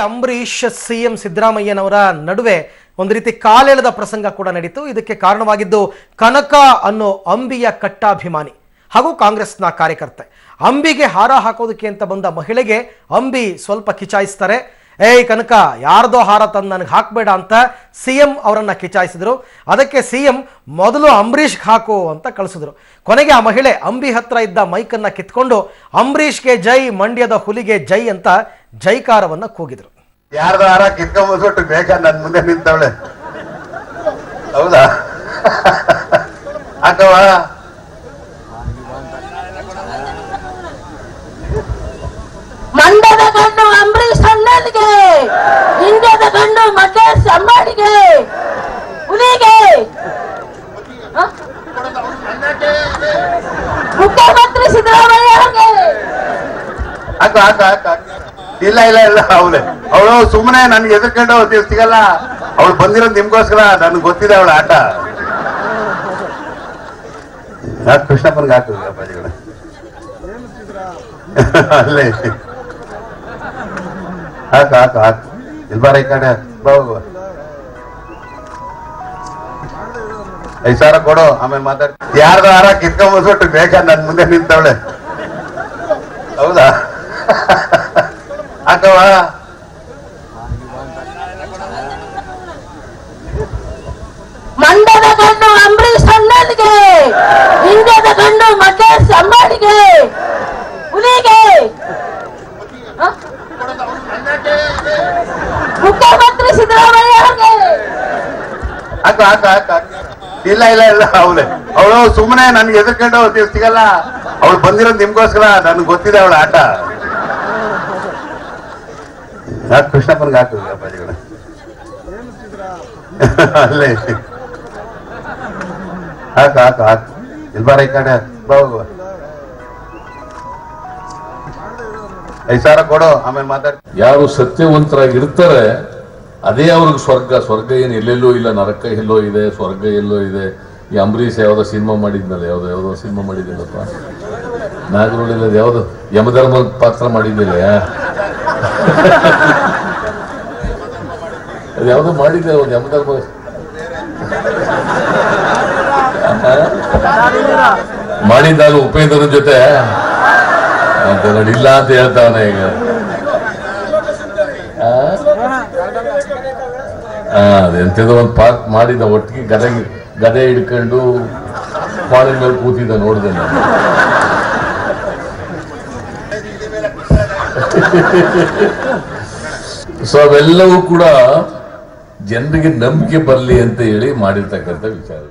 Ambareesh CM ಸಿದ್ದರಾಮಯ್ಯನವರ ನಡುವೆ ಒಂದು ರೀತಿ ಕಾಲೆಳೆದ ಪ್ರಸಂಗ ಕೂಡ ನಡೀತು. ಇದಕ್ಕೆ ಕಾರಣವಾಗಿದ್ದು ಕನಕ ಅನ್ನೋ ಅಂಬಿಯ ಕಟ್ಟಾಭಿಮಾನಿ ಹಾಗೂ ಕಾಂಗ್ರೆಸ್ನ ಕಾರ್ಯಕರ್ತೆ. ಅಂಬಿಗೆ ಹಾರ ಹಾಕೋದಕ್ಕೆ ಅಂತ ಬಂದ ಮಹಿಳೆಗೆ ಅಂಬಿ ಸ್ವಲ್ಪ ಕಿಚಾಯಿಸ್ತಾರೆ. ಏಯ್ ಕನಕ, ಯಾರ್ದೋ ಹಾರ ತಂದು ನನಗೆ ಹಾಕಬೇಡ ಅಂತ ಸಿಎಂ ಅವರನ್ನು ಕಿಚಾಯಿಸಿದ್ರು. ಅದಕ್ಕೆ ಸಿಎಂ ಮೊದಲು ಅಂಬರೀಷ್ಗೆ ಹಾಕು ಅಂತ ಕಳಿಸಿದ್ರು. ಕೊನೆಗೆ ಆ ಮಹಿಳೆ ಅಂಬಿ ಹತ್ರ ಇದ್ದ ಮೈಕನ್ನು ಕಿತ್ಕೊಂಡು ಅಂಬರೀಷ್ಗೆ ಜೈ, ಮಂಡ್ಯದ ಹುಲಿಗೆ ಜೈ ಅಂತ ಜೈಕಾರವನ್ನು ಕೂಗಿದ್ರು. ಯಾರ್ದು ಹಾರ ಕಿತ್ಕೊಂಡ್ಬಿಟ್ಟು ಬೇಕಾ ನನ್ನ ಮುಂದೆ ನಿಂತವಳೆ? ಹೌದಾ? ಹಾಕವ ಮಂಡ್ಯದ ಗಂಡು ಅಂಬರೀಷ್ ಅಣ್ಣನಿಗೆ, ಇಂಡಿಯಾದ ಗಂಡು ಮಕೇಶ್ ಅಂಬಾಡಿಗೆ, ಹುಲಿಗೆ, ಮುಖ್ಯಮಂತ್ರಿ ಸಿದ್ದರಾಮಯ್ಯ ಅವರಿಗೆ. ಹಾಕ ಹಾಕ ಹಾಕ. ಇಲ್ಲ ಇಲ್ಲ ಇಲ್ಲ, ಅವಳು ಸುಮ್ಮನೆ ನನ್ಗೆ ಎದುರ್ಕೊಂಡು ಸಿಗಲ್ಲ. ಅವಳು ಬಂದಿರೋದು ನಿಮ್ಗೋಸ್ಕರ, ನನ್ಗೆ ಗೊತ್ತಿದೆ ಅವಳ ಆಟ. ಕೃಷ್ಣಪ್ಪನ್ಗೆ ಹಾಕು ಅಪ್ಪಾಜಿಗಳ ಅಲ್ಲೇ ಹಾಕ ಹಾಕ ಹಾಕ. ಇಲ್ಬಾರ ಈ ಕಡೆ ಬಾ. 5,000 ಕೊಡು, ಆಮೇಲೆ ಮಾತಾಡ್. ಯಾರ್ದು ಹಾರ ಕಿತ್ಕೊಂಡ್ಬಿಟ್ಟು ಬೇಕಾ ನನ್ ಮುಂದೆ ನಿಂತವಳೆ? ಹೌದಾ? ಹಾಕವ ಮಂಡ್ಯದ ಗಂಡು ಅಂಬರೀಷ್ ಅಣ್ಣನಿಗೆ, ಇಂಡಿಯಾದ ಗಂಡು ಮಕೇಶ್ ಅಂಬಾಡಿಗೆ, ಹುಲಿಗೆ, ಮುಖ್ಯಮಂತ್ರಿ ಸಿದ್ದರಾಮಯ್ಯ ಅವರಿಗೆ. ಹಾಕ ಹಾಕ ಹಾಕ. ಇಲ್ಲ ಇಲ್ಲ ಇಲ್ಲ, ಅವಳು ಸುಮ್ಮನೆ ನನ್ಗೆ ಎದುರ್ಕೊಂಡು ಸಿಗಲ್ಲ. ಅವಳು ಬಂದಿರೋದು ನಿಮ್ಗೋಸ್ಕರ, ನನ್ಗೆ ಗೊತ್ತಿದೆ ಅವಳ ಆಟ. ಕೃಷ್ಣಪ್ಪನ್ಗೆ ಹಾಕು ಅಪ್ಪಾಜಿಗಳ ಅಲ್ಲೇ ಹಾಕ ಹಾಕ ಹಾಕ. ಇಲ್ಬಾರ ಈ ಕಡೆ ಬಾ. 5,000 ಕೊಡು, ಆಮೇಲೆ ಮಾತಾಡ್. ಯಾರು ಸತ್ಯವಂತರಾಗಿರ್ತಾರೆ ಅದೇ ಅವ್ರಿಗೆ ಸ್ವರ್ಗ. ಸ್ವರ್ಗ ಏನು ಎಲ್ಲೆಲ್ಲೋ ಇಲ್ಲ, ನರಕ ಎಲ್ಲೋ ಇದೆ, ಸ್ವರ್ಗ ಎಲ್ಲೋ ಇದೆ. ಈ ಅಂಬರೀಷ್ ಯಾವ್ದೋ ಸಿನಿಮಾ ಮಾಡಿದ್ನಲ್ಲ, ಯಾವ್ದೋ ಸಿನಿಮಾ ಮಾಡಿದ್ದಿಲ್ಲಪ್ಪ, ನಾಗರೋಳಿಲ್ಲ, ಯಾವ್ದು ಯಮಧರ್ಮ ಪಾತ್ರ ಮಾಡಿದ್ದಿಲ್ಲ, ಅದು ಯಾವ್ದೋ ಮಾಡಿದ್ದೆ ಒಂದು ಯಮಧರ್ಮ ಮಾಡಿದ್ದಾನು ಉಪೇಂದ್ರನ ಜೊತೆ ಅಂತ ನಡಿಲ್ಲ ಅಂತ ಹೇಳ್ತಾವನ ಈಗ. ಅದೆಂತದೋ ಒಂದು ಪಾರ್ಕ್ ಮಾಡಿದ, ಒಟ್ಟಿಗೆ ಗದೆ ಹಿಡ್ಕೊಂಡು ಪಾಳಿನ ಮೇಲೆ ಕೂತಿದ್ದ, ನೋಡಿದೆ ನಾನು. ಸೊ ಅವೆಲ್ಲವೂ ಕೂಡ ಜನರಿಗೆ ನಂಬಿಕೆ ಬರಲಿ ಅಂತ ಹೇಳಿ ಮಾಡಿರ್ತಕ್ಕಂಥ ವಿಚಾರ.